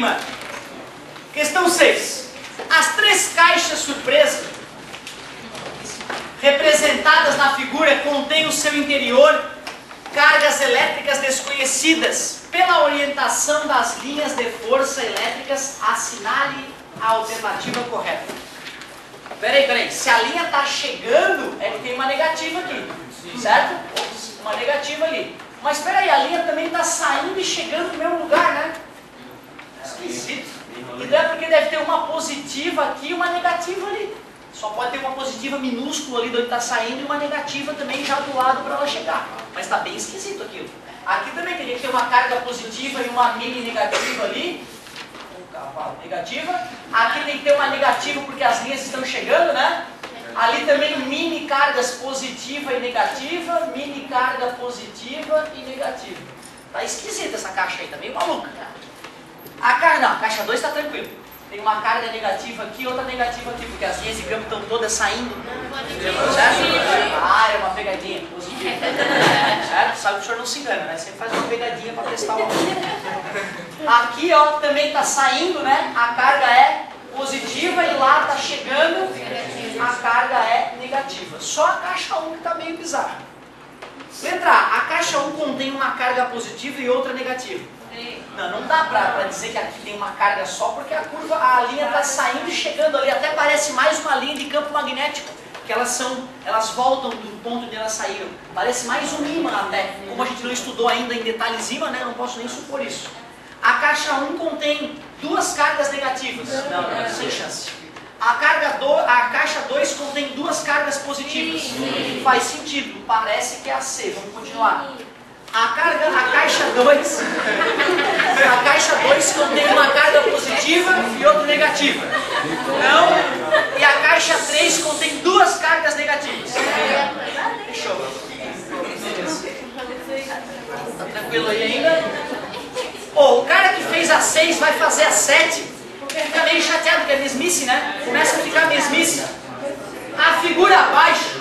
mano. Questão 6. As 3 caixas surpresa representadas na figura contêm o seu interior cargas elétricas desconhecidas. Pela orientação das linhas de força elétricas, assinale a alternativa correta. Peraí. Se a linha está chegando, é que tem uma negativa aqui. Certo? Ops, uma negativa ali. Mas peraí, a linha também está saindo e chegando no mesmo lugar, né? Esquisito. Então é porque deve ter uma positiva aqui e uma negativa ali. Só pode ter uma positiva minúscula ali de onde está saindo e uma negativa também já do lado para ela chegar. Mas está bem esquisito aquilo. Aqui também teria que ter uma carga positiva e uma mini negativa ali. Um cavalo negativa. Aqui tem que ter uma negativa porque as linhas estão chegando, né? Ali também mini cargas positiva e negativa. Mini carga positiva e negativa. Tá esquisita essa caixa aí, tá meio maluca. A caixa 2 está tranquilo. Tem uma carga negativa aqui e outra negativa aqui, porque as linhas de campo estão todas saindo. Certo? Ah, é uma pegadinha positiva. Certo? Sabe que o senhor não se engana, né? Sempre faz uma pegadinha para testar o aluno. Aqui, ó, também está saindo, né? A carga é positiva e lá está chegando, a carga é negativa. Só a caixa 1 que está meio bizarra. Letra A. A caixa 1 contém uma carga positiva e outra negativa. Não dá para dizer que aqui tem uma carga só, porque a linha está saindo e chegando ali. Até parece mais uma linha de campo magnético, que elas voltam do ponto onde elas saíram. Parece mais um ímã até. Como a gente não estudou ainda em detalhezinho, né? Eu não posso nem supor isso. A caixa 1 contém 2 cargas negativas. Não, sem chance. A caixa 2 contém 2 cargas positivas. Faz sentido, parece que é a C. Vamos continuar. A caixa 2 contém uma carga positiva e outra negativa. Não. E a caixa 3 contém 2 cargas negativas. Fechou. Tá tranquilo aí ainda? O cara que fez a 6 vai fazer a 7, porque ele fica meio chateado, porque é mesmice, né? Começa a ficar mesmice. A figura abaixo.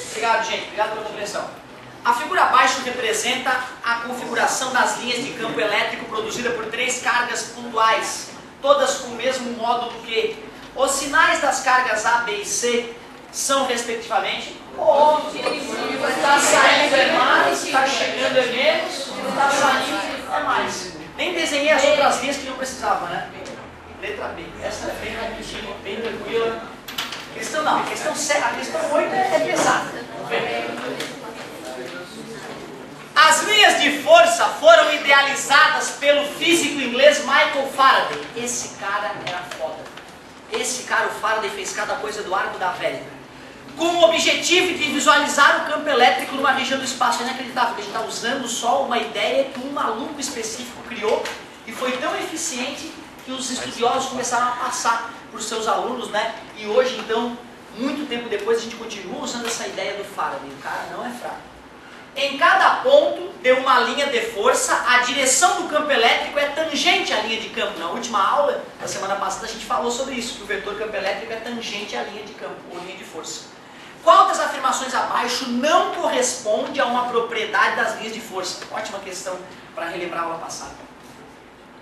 Obrigado, gente. Obrigado pela compreensão. A figura abaixo representa a configuração das linhas de campo elétrico produzida por 3 cargas pontuais, todas com o mesmo módulo Q. Os sinais das cargas A, B e C são, respectivamente, está saindo é mais, está chegando é menos, está saindo é mais. Nem desenhei as outras linhas que não precisava, né? Letra B. Essa é bem rapidinho, bem tranquila. Questão não, a questão 8 é pesada. As linhas de força foram idealizadas pelo físico inglês Michael Faraday. Esse cara era foda. Esse cara, o Faraday, fez cada coisa do arco da velha. Com o objetivo de visualizar o campo elétrico numa região do espaço. É inacreditável que a gente está usando só uma ideia que um maluco específico criou e foi tão eficiente que os estudiosos começaram a passar para os seus alunos, né? E hoje, então, muito tempo depois, a gente continua usando essa ideia do Faraday. O cara não é fraco. Em cada ponto de uma linha de força, a direção do campo elétrico é tangente à linha de campo. Na última aula, da semana passada, a gente falou sobre isso, que o vetor campo elétrico é tangente à linha de campo, ou linha de força. Qual das afirmações abaixo não corresponde a uma propriedade das linhas de força? Ótima questão para relembrar a aula passada.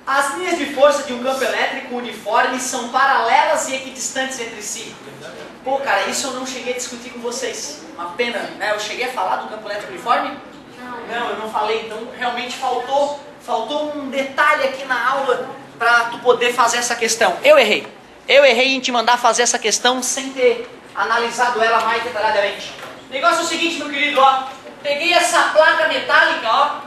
As linhas de força de um campo elétrico uniforme são paralelas e equidistantes entre si. Pô, cara, isso eu não cheguei a discutir com vocês. Uma pena, né? Eu cheguei a falar do campo elétrico uniforme? Não, eu não falei. Então, realmente faltou um detalhe aqui na aula para tu poder fazer essa questão. Eu errei. Eu errei em te mandar fazer essa questão sem ter analisado ela mais detalhadamente. O negócio é o seguinte, meu querido, ó. Peguei essa placa metálica, ó,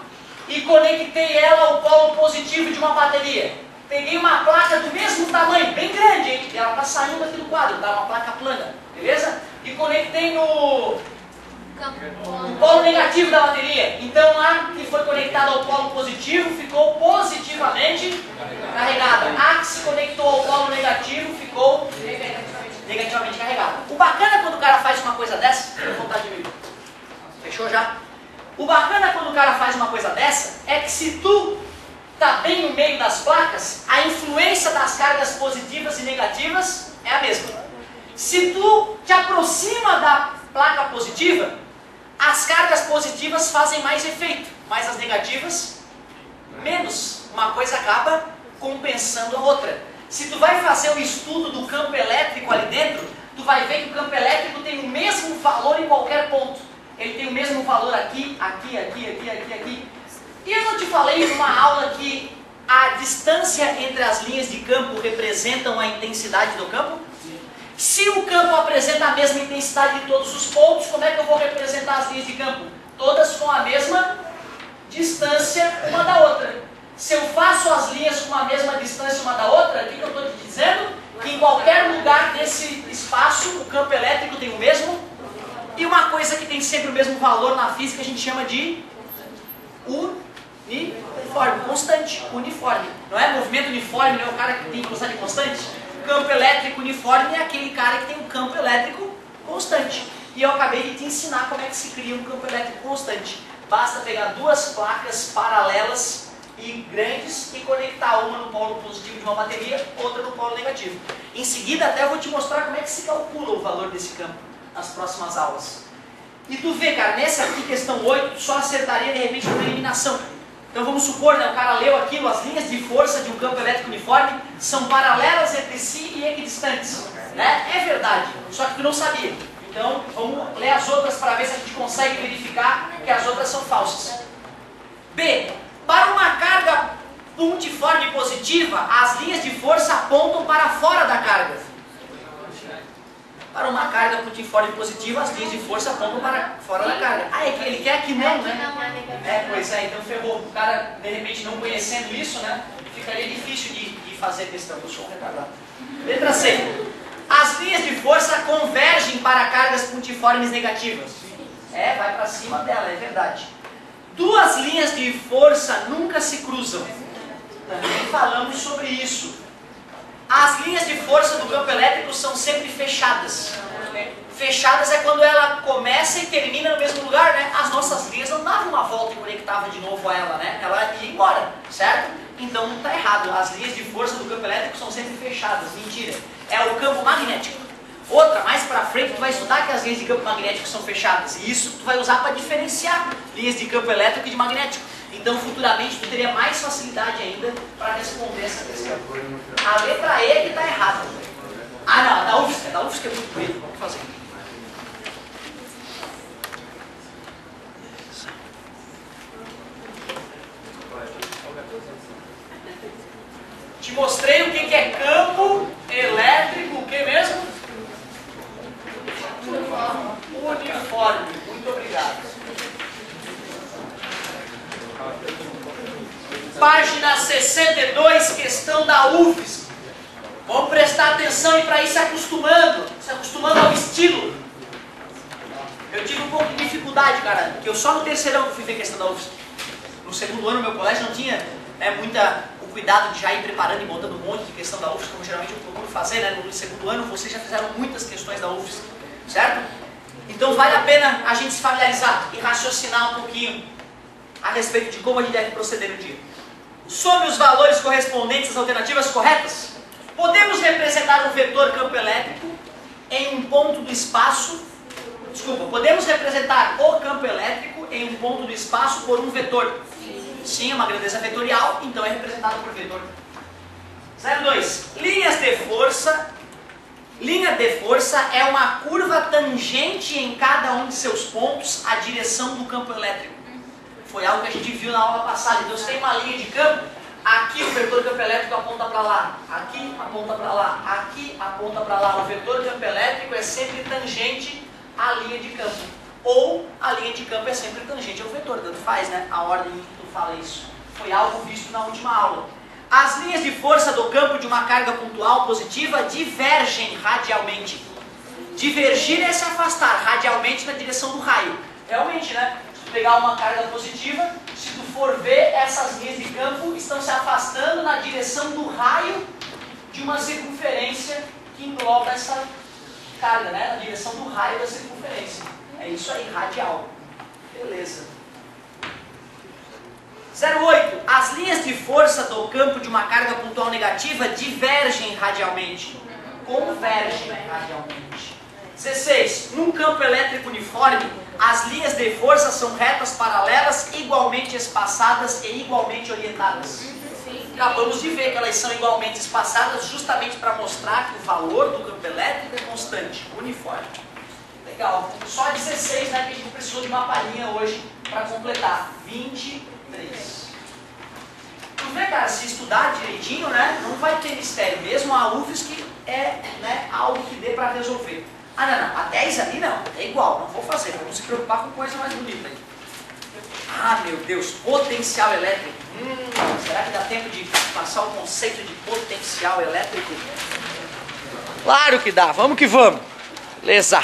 e conectei ela ao polo positivo de uma bateria. Peguei uma placa do mesmo tamanho, bem grande, hein? E ela está saindo aqui do quadro, tá? Uma placa plana, beleza? E conectei no polo negativo da bateria. Então a que foi conectada ao polo positivo ficou positivamente carregada. A que se conectou ao polo negativo ficou negativamente carregada. O bacana quando o cara faz uma coisa dessa, vou contar de mim. Fechou já? O bacana quando o cara faz uma coisa dessa é que se tu está bem no meio das placas, a influência das cargas positivas e negativas é a mesma. Se tu te aproxima da placa positiva, as cargas positivas fazem mais efeito, mas as negativas, menos uma coisa acaba compensando a outra. Se tu vai fazer o estudo do campo elétrico ali dentro, tu vai ver que o campo elétrico tem o mesmo valor em qualquer ponto. Ele tem o mesmo valor aqui, aqui, aqui, aqui, aqui, aqui. E eu não te falei numa aula que a distância entre as linhas de campo representam a intensidade do campo? Se o campo apresenta a mesma intensidade de todos os pontos, como é que eu vou representar as linhas de campo? Todas com a mesma distância uma da outra. Se eu faço as linhas com a mesma distância uma da outra, o que eu estou te dizendo? Que em qualquer lugar desse espaço, o campo elétrico tem o mesmo. E uma coisa que tem sempre o mesmo valor na física, a gente chama de uniforme, constante, uniforme. Não é movimento uniforme, não é o cara que tem velocidade constante? Campo elétrico uniforme é aquele cara que tem um campo elétrico constante. E eu acabei de te ensinar como é que se cria um campo elétrico constante. Basta pegar duas placas paralelas e grandes e conectar uma no polo positivo de uma bateria, outra no polo negativo. Em seguida até eu vou te mostrar como é que se calcula o valor desse campo nas próximas aulas. E tu vê, cara, nessa aqui, questão 8, tu só acertaria de repente por eliminação. Então vamos supor, né, o cara leu aquilo, as linhas de força de um campo elétrico uniforme são paralelas entre si e equidistantes. Né? É verdade, só que tu não sabia. Então vamos ler as outras para ver se a gente consegue verificar que as outras são falsas. B. Para uma carga pontiforme positiva, as linhas de força apontam para fora da carga. Para uma carga pontiforme positiva, as linhas de força apontam para fora da carga. Ah, é que ele quer que não, né? É, pois é, então ferrou. O cara, de repente, não conhecendo isso, né? Ficaria difícil de fazer a questão. Eu sou um retardado. Letra C. As linhas de força convergem para cargas pontiformes negativas. É, vai para cima dela, é verdade. Duas linhas de força nunca se cruzam. Também falamos sobre isso. As linhas de força do campo elétrico são sempre fechadas. Fechadas é quando ela começa e termina no mesmo lugar, né? As nossas linhas não davam uma volta e conectavam de novo a ela, né? Ela ia embora, certo? Então não está errado. As linhas de força do campo elétrico são sempre fechadas. Mentira. É o campo magnético. Outra, mais pra frente, tu vai estudar que as linhas de campo magnético são fechadas. E isso tu vai usar para diferenciar linhas de campo elétrico e de magnético. Então, futuramente, tu teria mais facilidade ainda para responder essa questão. A letra E que está errada. Ah, não, a da UFSC é muito bonita. Vamos fazer. Te mostrei o que é campo elétrico, o que mesmo? Uniforme. Muito obrigado. Página 62, questão da UFSC. Vamos prestar atenção e para ir se acostumando ao estilo. Eu tive um pouco de dificuldade, cara, porque eu só no terceirão que fui ver questão da UFSC. No segundo ano, meu colégio não tinha o cuidado de já ir preparando e montando um monte de questão da UFSC, como geralmente eu procuro fazer, né? No segundo ano, vocês já fizeram muitas questões da UFSC, certo? Então vale a pena a gente se familiarizar e raciocinar um pouquinho a respeito de como a gente deve proceder no dia. Some os valores correspondentes às alternativas corretas. Podemos representar um vetor campo elétrico em um ponto do espaço. Desculpa, podemos representar o campo elétrico em um ponto do espaço por um vetor. Sim, é uma grandeza vetorial, então é representado por vetor. 02. Linhas de força. Linha de força é uma curva tangente em cada um de seus pontos à direção do campo elétrico. Foi algo que a gente viu na aula passada. Então, se tem uma linha de campo, aqui o vetor campo elétrico aponta para lá, aqui aponta para lá, aqui aponta para lá. O vetor campo elétrico é sempre tangente à linha de campo. Ou a linha de campo é sempre tangente ao vetor, tanto faz, né? A ordem em que tu fala isso. Foi algo visto na última aula. As linhas de força do campo de uma carga pontual positiva divergem radialmente. Divergir é se afastar radialmente na direção do raio. Realmente, né? Pegar uma carga positiva, se tu for ver, essas linhas de campo estão se afastando na direção do raio de uma circunferência que engloba essa carga, né? Na direção do raio da circunferência. É isso aí, radial. Beleza. 08. As linhas de força do campo de uma carga pontual negativa divergem radialmente. Convergem radialmente. 16. Num campo elétrico uniforme, as linhas de força são retas paralelas, igualmente espaçadas e igualmente orientadas. acabamos de ver que elas são igualmente espaçadas justamente para mostrar que o valor do campo elétrico é constante, uniforme. Legal. Só 16, né, que a gente precisou de uma palhinha hoje para completar. 23. Tu vê, cara, se estudar direitinho, né, não vai ter mistério. Mesmo a UFSC é, né, algo que dê para resolver. Ah, não, a 10 ali não, é igual, não vou fazer, vamos se preocupar com coisa mais bonita aí. Ah, meu Deus, potencial elétrico. Será que dá tempo de passar o conceito de potencial elétrico? Claro que dá, vamos que vamos. Beleza.